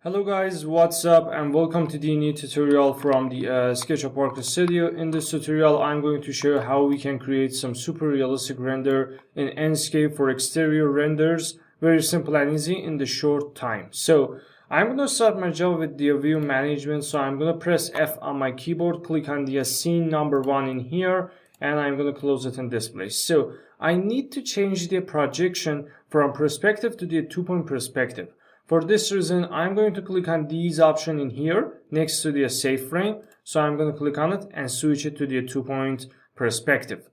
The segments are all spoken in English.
Hello guys, what's up and welcome to the new tutorial from the SketchUpArchStudio. In this tutorial I'm going to show how we can create some super realistic render in Enscape for exterior renders. Very simple and easy in the short time. So I'm going to start my job with the view management. So I'm going to press F on my keyboard, click on the scene number 1 in here, and I'm going to close it in this place. So I need to change the projection from perspective to the 2-point perspective. For this reason, I'm going to click on these options in here next to the save frame. So I'm going to click on it and switch it to the 2-point perspective.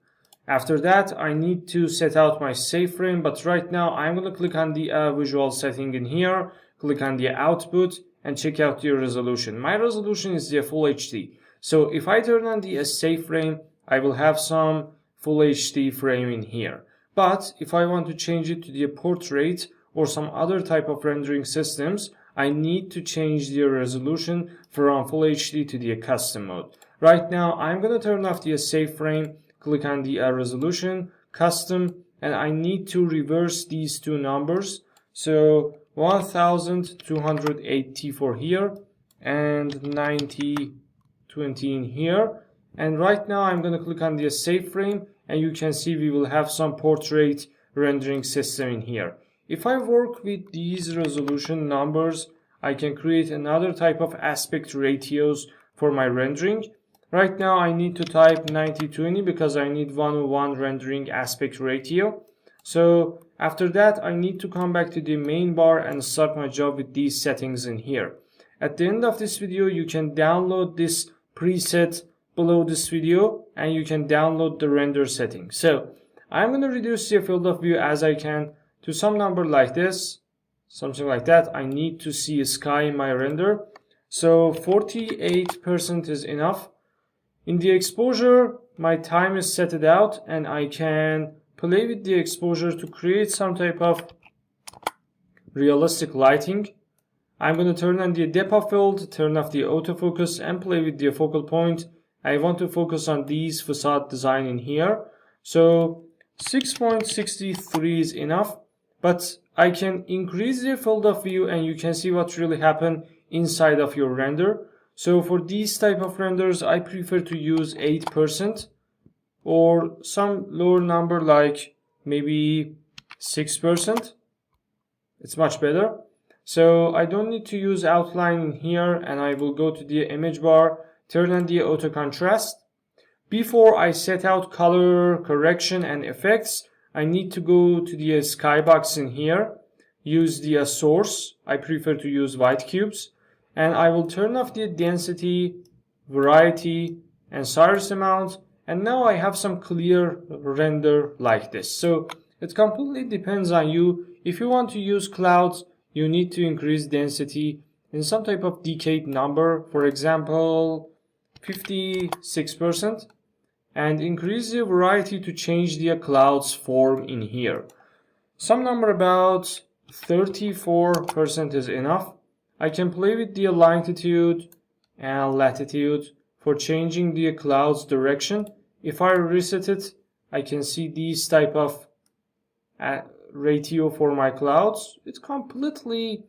After that, I need to set out my save frame, but right now I'm going to click on the visual setting in here, click on the output and check out the resolution. My resolution is the full HD. So if I turn on the save frame, I will have some full HD frame in here. But if I want to change it to the portrait or some other type of rendering systems, I need to change the resolution from Full HD to the custom mode. Right now, I'm going to turn off the save frame, click on the resolution, custom, and I need to reverse these two numbers. So 1280 for here and 9020 in here. And right now, I'm going to click on the save frame, and you can see we will have some portrait rendering system in here. If I work with these resolution numbers, I can create another type of aspect ratios for my rendering. Right now I need to type 9020 because I need 1:1 rendering aspect ratio. So after that I need to come back to the main bar and start my job with these settings in here. At the end of this video you can download this preset below this video and you can download the render setting. So I'm going to reduce the field of view as I can to some number like this, something like that. I need to see a sky in my render. So 48% is enough. In the exposure, my time is set it out and I can play with the exposure to create some type of realistic lighting. I'm going to turn on the depth of field, turn off the autofocus and play with the focal point. I want to focus on these facade design in here. So 6.63 is enough. But I can increase the field of view and you can see what really happened inside of your render. So for these type of renders, I prefer to use 8% or some lower number like maybe 6%. It's much better. So I don't need to use outline in here and I will go to the image bar, turn on the auto contrast. Before I set out color correction and effects, I need to go to the skybox in here, use the source. I prefer to use white cubes, and I will turn off the density, variety, and size amount. And now I have some clear render like this. So it completely depends on you. If you want to use clouds, you need to increase density in some type of decayed number, for example, 56%. And increase the variety to change the cloud's form in here. Some number about 34% is enough. I can play with the longitude and latitude for changing the cloud's direction. If I reset it, I can see these type of ratio for my clouds. It completely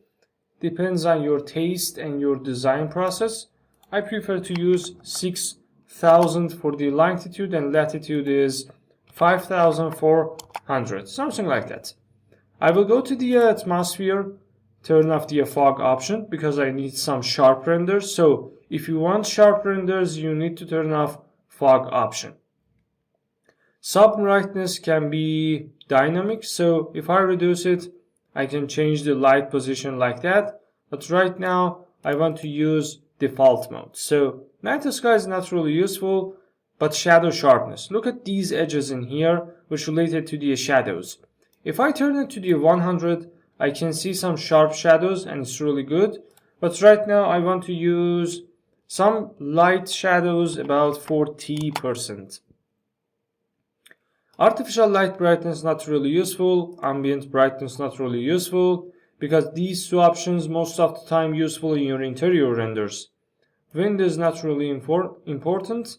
depends on your taste and your design process. I prefer to use 6,000 for the longitude and latitude is 5,400, something like that. I will go to the atmosphere, turn off the fog option because I need some sharp renders. So if you want sharp renders, you need to turn off fog option. Sub brightness can be dynamic, so if I reduce it, I can change the light position like that. But right now, I want to use default mode. So night sky is not really useful, but shadow sharpness. Look at these edges in here, which related to the shadows. If I turn it to the 100, I can see some sharp shadows and it's really good. But right now I want to use some light shadows, about 40%. Artificial light brightness not really useful, ambient brightness not really useful, because these two options most of the time useful in your interior renders. Wind is not really important.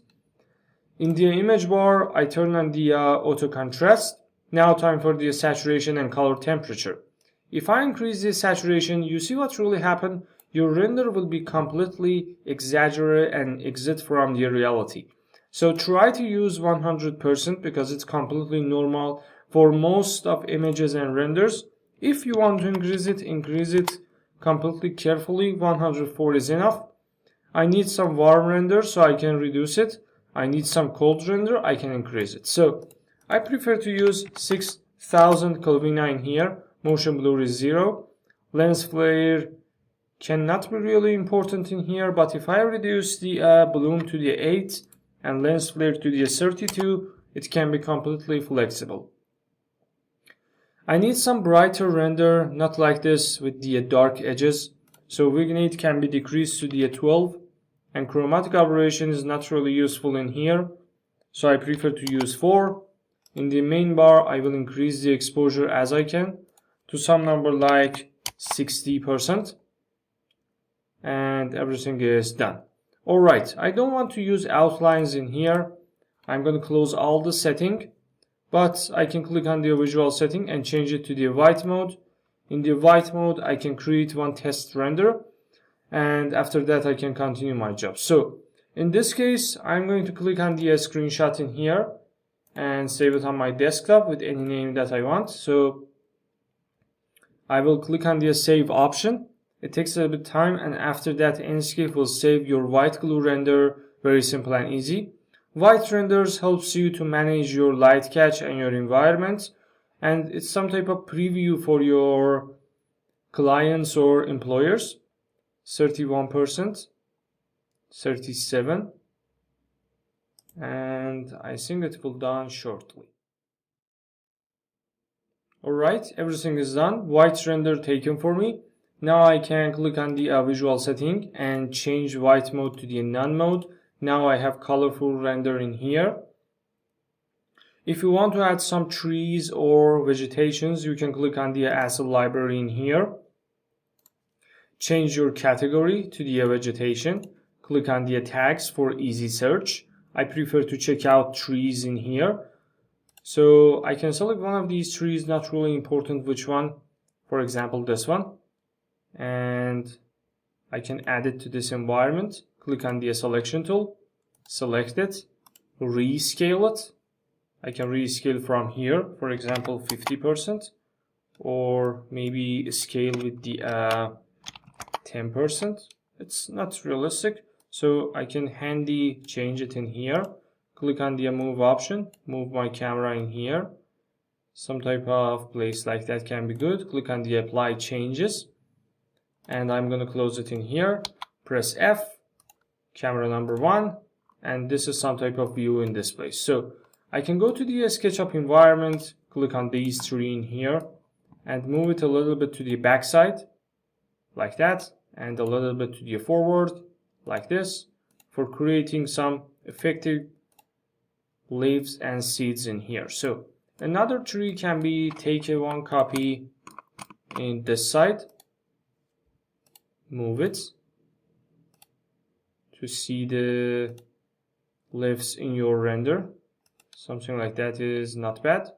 In the image bar, I turn on the auto contrast. Now time for the saturation and color temperature. If I increase the saturation, you see what really happened? your render will be completely exaggerated and exit from the reality. So try to use 100% because it's completely normal for most of images and renders. If you want to increase it completely carefully. 104 is enough. I need some warm render, so I can reduce it. I need some cold render, I can increase it. So I prefer to use 6000 Kelvin here. Motion blur is 0. Lens flare cannot be really important in here, but if I reduce the bloom to the 8 and lens flare to the 32, it can be completely flexible. I need some brighter render, not like this with the dark edges. So vignette can be decreased to the 12, and chromatic aberration is not really useful in here. So I prefer to use 4. In the main bar, I will increase the exposure as I can to some number like 60%. And everything is done. Alright, I don't want to use outlines in here. I'm going to close all the setting. But I can click on the visual setting and change it to the white mode. In the white mode, I can create one test render. And after that, I can continue my job. So in this case, I'm going to click on the screenshot in here and save it on my desktop with any name that I want. So I will click on the save option. It takes a little bit of time, and after that, Enscape will save your white glue render. Very simple and easy. White renders helps you to manage your light catch and your environment, and it's some type of preview for your clients or employers. 31%, 37, and I think it will done shortly. Alright, everything is done. White render taken for me. Now I can click on the visual setting and change white mode to the none mode. Now I have colorful render in here. If you want to add some trees or vegetations, you can click on the asset library in here. Change your category to the vegetation. Click on the tags for easy search. I prefer to check out trees in here. So I can select one of these trees, not really important which one. For example, this one. And I can add it to this environment. Click on the selection tool, select it, rescale it. I can rescale from here, for example, 50%, or maybe scale with the 10%. It's not realistic, so I can handy change it in here. Click on the move option, move my camera in here. Some type of place like that can be good. Click on the apply changes, and I'm going to close it in here. Press F, camera number 1, and this is some type of view in this place. So I can go to the SketchUp environment, click on these 3 in here, and move it a little bit to the back side, like that, and a little bit to the forward, like this, for creating some effective leaves and seeds in here. So another tree can be take a one copy in this side, move it to see the leaves in your render. Something like that is not bad.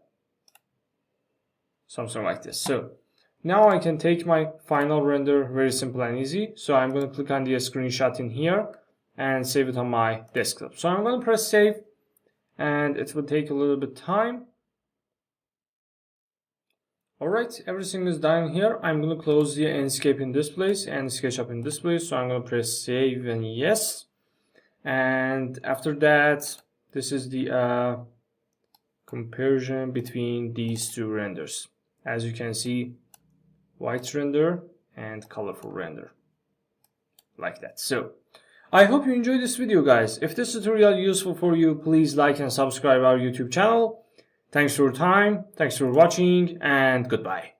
Something like this. So now I can take my final render, very simple and easy. So I'm going to click on the screenshot in here and save it on my desktop. So I'm going to press save, and it will take a little bit time. Alright, everything is done here. I'm going to close the Enscape in this place and SketchUp in this place. So I'm going to press save and yes. And after that, this is the comparison between these two renders. As you can see, white render and colorful render, like that. So I hope you enjoyed this video, guys. If this tutorial is useful for you, please like and subscribe our YouTube channel. Thanks for your time, thanks for watching, and goodbye.